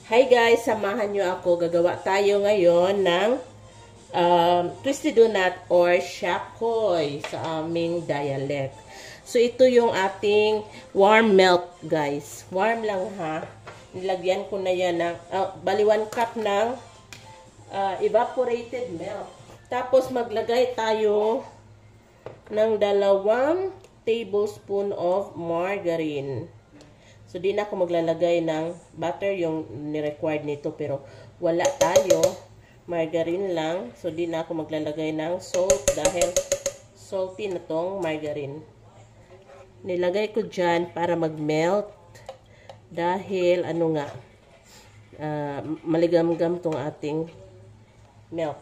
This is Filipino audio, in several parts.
Hi guys, samahan nyo ako. Gagawa tayo ngayon ng twisted donut or shakoy sa aming dialect. So, ito yung ating warm milk, guys. Warm lang ha. Nilagyan ko na yan ng, bali 1 cup ng evaporated milk. Tapos, maglagay tayo ng 2 tablespoon of margarine. So, di na ako maglalagay ng butter yung ni-required nito. Pero, wala tayo. Margarine lang. So, di na ako maglalagay ng salt dahil salty na tong margarine. Nilagay ko dyan para mag-melt. Dahil, maligam-gam tong ating milk.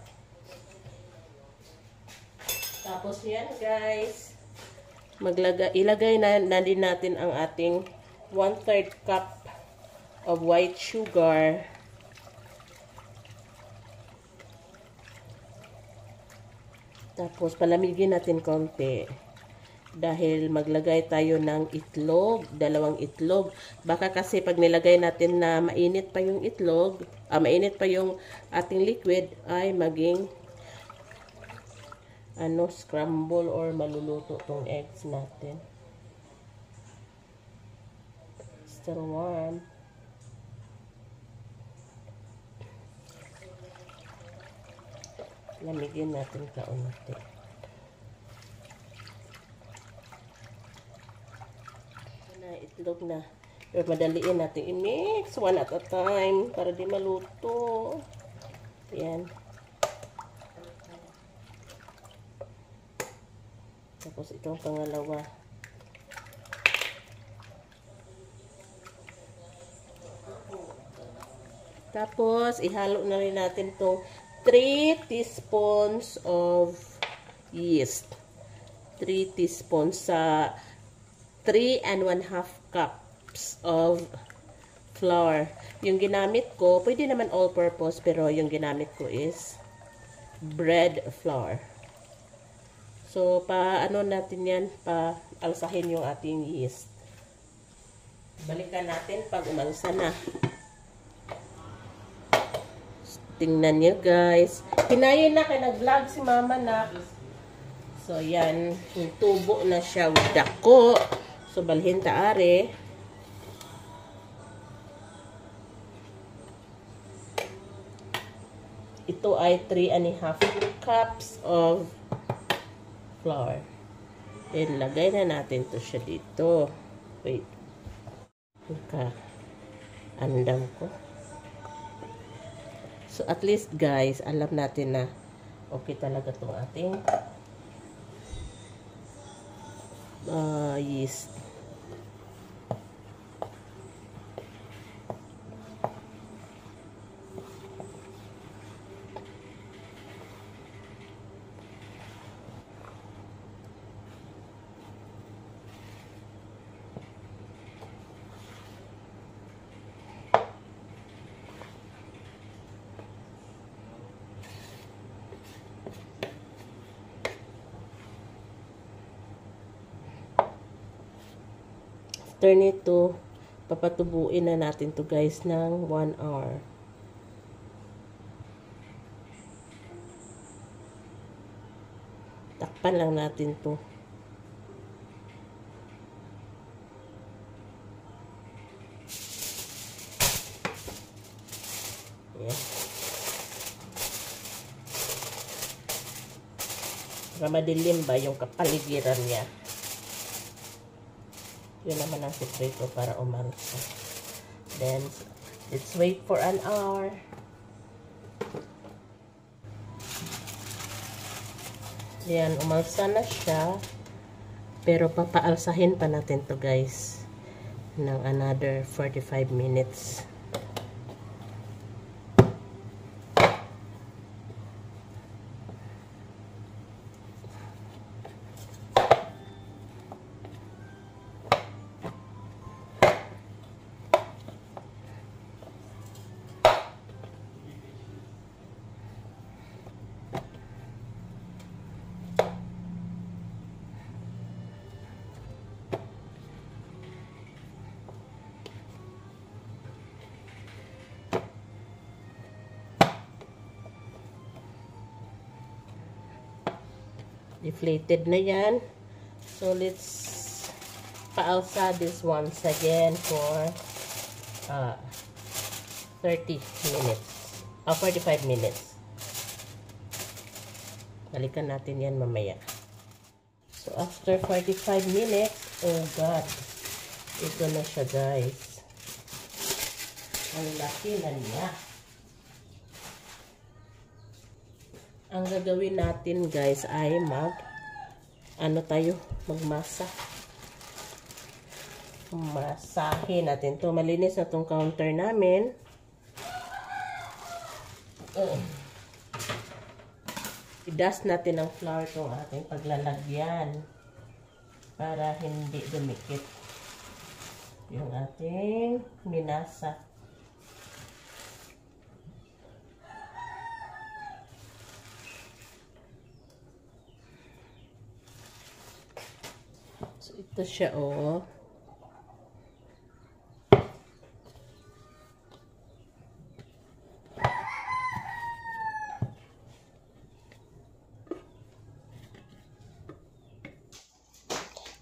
Tapos, yan guys. Ilagay na din natin ang ating 1/3 cup of white sugar. Tapos, palamigin natin konti. Dahil maglagay tayo ng itlog, 2 itlog. Baka kasi pag nilagay natin na mainit pa yung itlog, mainit pa yung ating liquid, ay maging scramble or maluluto tong eggs natin. Still warm. Lamigin natin kaunti. Itlog na. Pero madaliin natin i-mix one at a time para di maluto. Ayan. Tapos itong pangalawa. Tapos ihalo na rin natin itong 3 teaspoons of yeast. 3 teaspoons sa 3 1/2 cups of flour. Yung ginamit ko, pwede naman all-purpose, pero yung ginamit ko is bread flour. So, natin yan, alsahin yung ating yeast. Balikan natin pag umalsa na. Tingnan nyo guys. Hinayin na, kaya nag-vlog si mama na. So, yan. Yung tubo na siya. Dako. So, balhin taare. Ito ay 3 1/2 cups of flour. Then, lagay na natin to siya dito. Wait. Andam ko. So, at least, guys, alam natin na okay talaga itong ating yeast. After nito, papatubuin na natin to guys ng 1 hour. Takpan lang natin to. Ayan. Para madilim ba yung kapaligiran niya. Yun naman ang sekreto para umalsa. Then, let's wait for 1 hour. Yan, umalsa na siya. Pero papaalsahin pa natin to guys ng another 45 minutes. Deflated na yan. So, let's paalsa this once again for 30 minutes. 45 minutes. Balikan natin yan mamaya. So, after 45 minutes, oh God, ito na siya, guys. Ang laki na niya. Ang gagawin natin, guys, ay magmasa. Masahin natin to. Malinis na tong counter namin. I-dust natin ang flour tong ating paglalagyan para hindi dumikit yung ating minasa. So, ito siya, oh.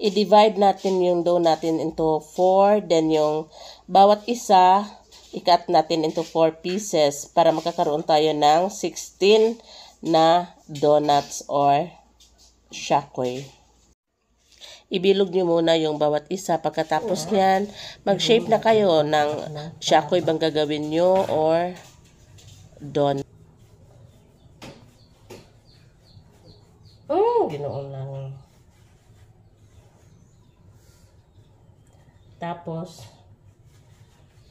I-divide natin yung dough natin into 4. Then yung bawat isa, i-cut natin into 4 pieces para makakaroon tayo ng 16 na donuts or shakoy. Ibilog nyo muna yung bawat isa. Pagkatapos yan, mag-shape na kayo ng shakoy bang gagawin nyo or donut. Ginoon lang. Tapos,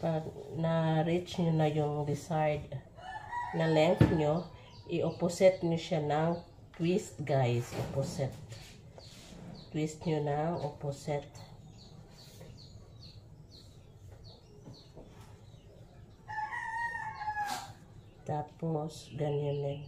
pag na-reach nyo na yung desired na length nyo, i-opposite nyo siya ng twist, guys. Opposite. Twist nyo ng opposite. Tapos, ganyan din.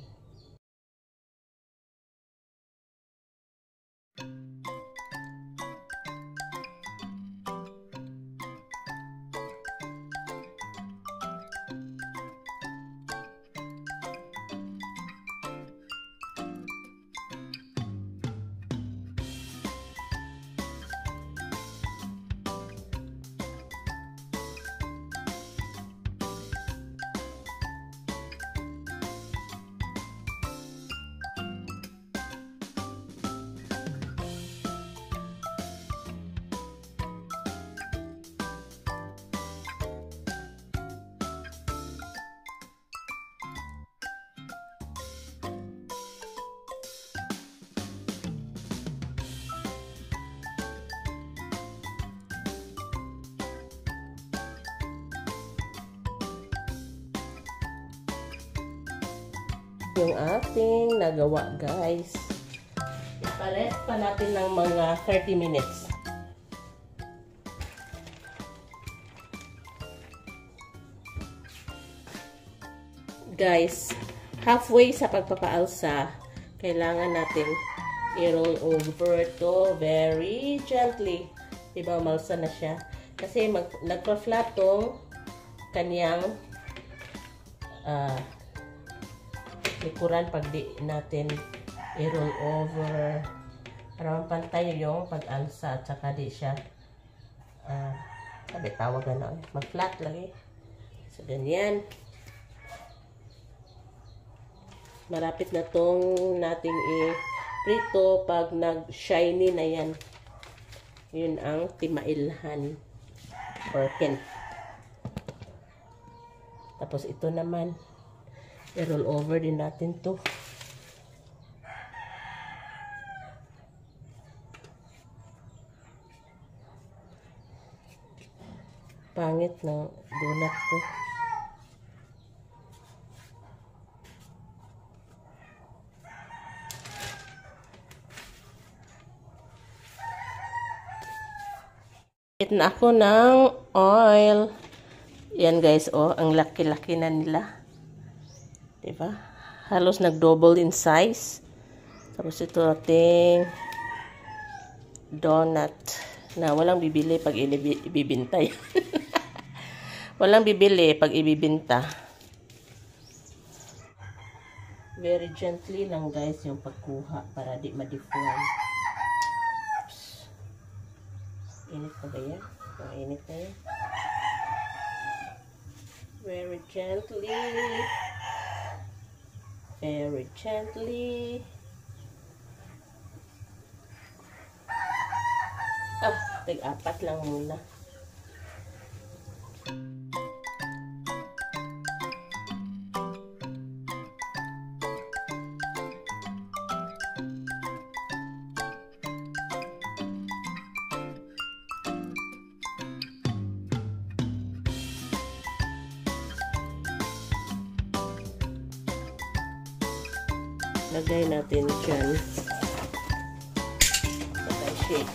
Yung ating nagawa, guys. Iparest pa natin ng mga 30 minutes. Guys, halfway sa pagpapaalsa, kailangan natin i-roll over to very gently. Diba, umalsa na siya. Kasi nagpa-flat tong kanyang likuran pag di natin i-roll over para mapantay yung pag-alsa at saka di siya sabi tawag na mag-flat lagi. So, ganyan. Marapit na tong nating i-prito pag nag-shiny na yan. Yun ang timailhan or hint. Tapos ito naman i-roll over din natin to. Pangit ng donut ko. Hit na ako ng oil. Yan, guys, oh, ang laki-laki na nila. Diba? Halos nag-double in size. Tapos ito ating donut na walang bibili pag ibibinta. Walang bibili pag ibibinta. Very gently lang guys yung pagkuha para di ma-deform. Init pa ba yan? Init na yan. Very gently. Very gently. Tig-apat lang muna. Lagay natin dyan. Sabay shake.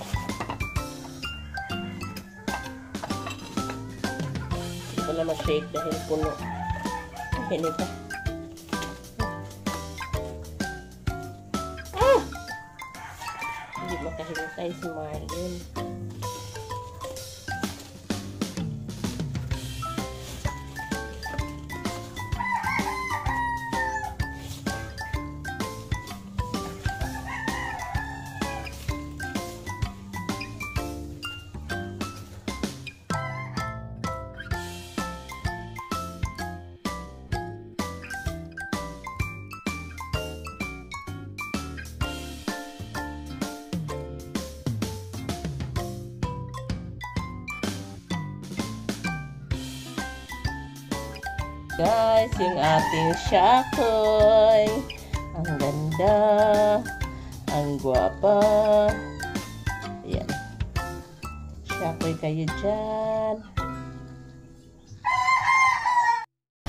Hindi ko na ma-shake dahil puno. Hindi pa. Hindi makahintay si Marlene. Guys, yung ating shakoy. Ang ganda. Ang gwapa. Ayan. Shakoy kayo dyan.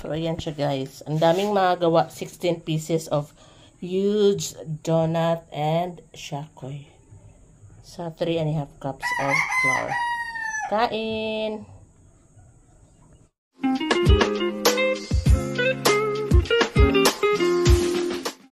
So, ayan siya guys. Ang daming magawa. 16 pieces of huge donut and shakoy. Sa 3.5 cups of flour. Kain!